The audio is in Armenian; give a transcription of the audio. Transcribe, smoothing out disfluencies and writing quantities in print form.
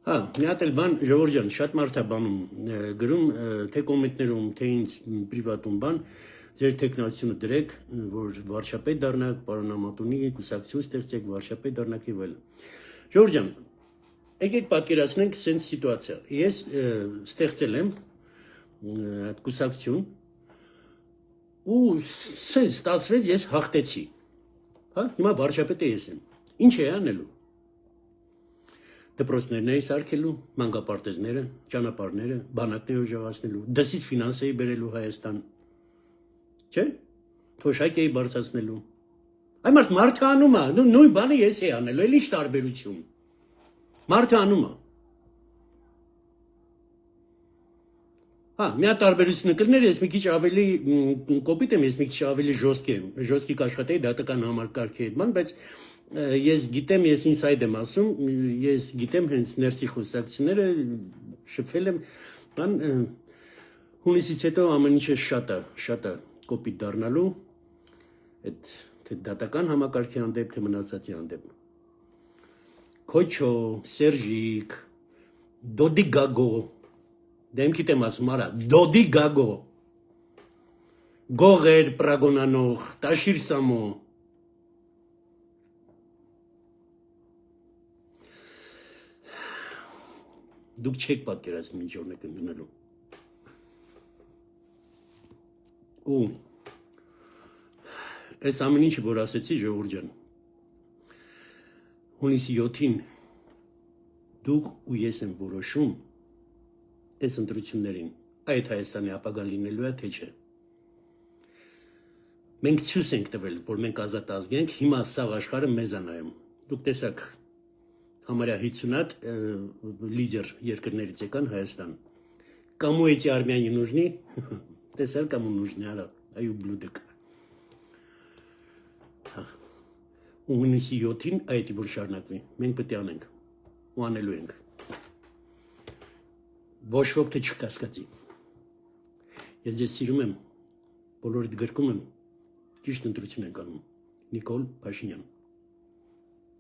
Հա, մի հատ էլ բան Ժողովուրդ ջան, շատ մարդ է բանում գրում, թե կոմենտներում, թե ինձ պրիվատում բան, ձեր տեխնոլոգիությունը դրեք, որ վարչապետ դառնաք, պարոն Ամատունի, կուսակցություն ստեղծեք, վարչապետ դառնաք եւ այլն։ Ժողովուրդ ջան, եկեք պատկերացնենք սենց սիտուացիա։ Ես ստեղծել եմ այդ կուսակցություն ու սենց ստացվեց ես հաղթեցի։ Հա, հիմա վարչապետը ես եմ։ Ինչ է անելու։ Դպրոցներն էի սարքելու, մանկապարտեզները, ճանապարհները, բանակները ուժեղացնելու, դասից ֆինանս էի բերելու Հայաստան։ Չէ՞։ Թոշակ էի բարձրացնելու։ Այ մարդը անում է, նույն բանը ես էի անելու, էլ ինչ տարբերություն։ Մարդը անում է։ Հա, մի հատ տարբերությունը կլներ, ես մի քիչ ավելի կոպիտ եմ, ես մի քիչ ավելի ժոստիկ եմ, ժոստիկ աշխատեի դատական համակարգի հետ, բայց ես գիտեմ, ես ինսայդ եմ ասում, ես գիտեմ հենց ներսի խոսակցությունները, շփվել եմ, բան հունիսից հետո ամեն ինչը շատ է կոպիտ դառնալու, այդ թե դատական համակարգի հանդեպ, թե մնացածի հանդեպ։ Քոչո, Սերժիկ, Դոդի Գագո, դեմքիդ եմ ասում, արա, Դոդի Գագո, Գողեր Պրագոնանող, Տաշիր Սամո, դուք չեք պատկերացնում ինչ օրն եք ընդունելու։ Ու այս ամեն ինչը որ ասեցի Ժողովուրդ ջան, հունիսի 7-ին դուք ու ես եմ որոշում այս ընտրություններին, այդ Հայաստանի ապագա լինելու է թե չէ։ Մենք ցույց ենք տվել, որ մենք ազատ ազգ ենք, հիմա սաղ աշխարհը մեզ է նայում։ Դուք տեսաք համարյա 50 լիդեր երկրներից եկան Հայաստան։ Կому эти армяне нужны? Տեսար կому нужны, արա, այ ублюдок։ Ու հունիսի 7-ին այդ որ շարունակվի, մենք պետք է անենք, ու անելու ենք։ Ոչ ոք թե չկասկածի։ Ես ձեզ սիրում եմ, բոլորիդ գրկում եմ, ճիշտ ընտրություն ենք անում։ Նիկոլ Փաշինյան։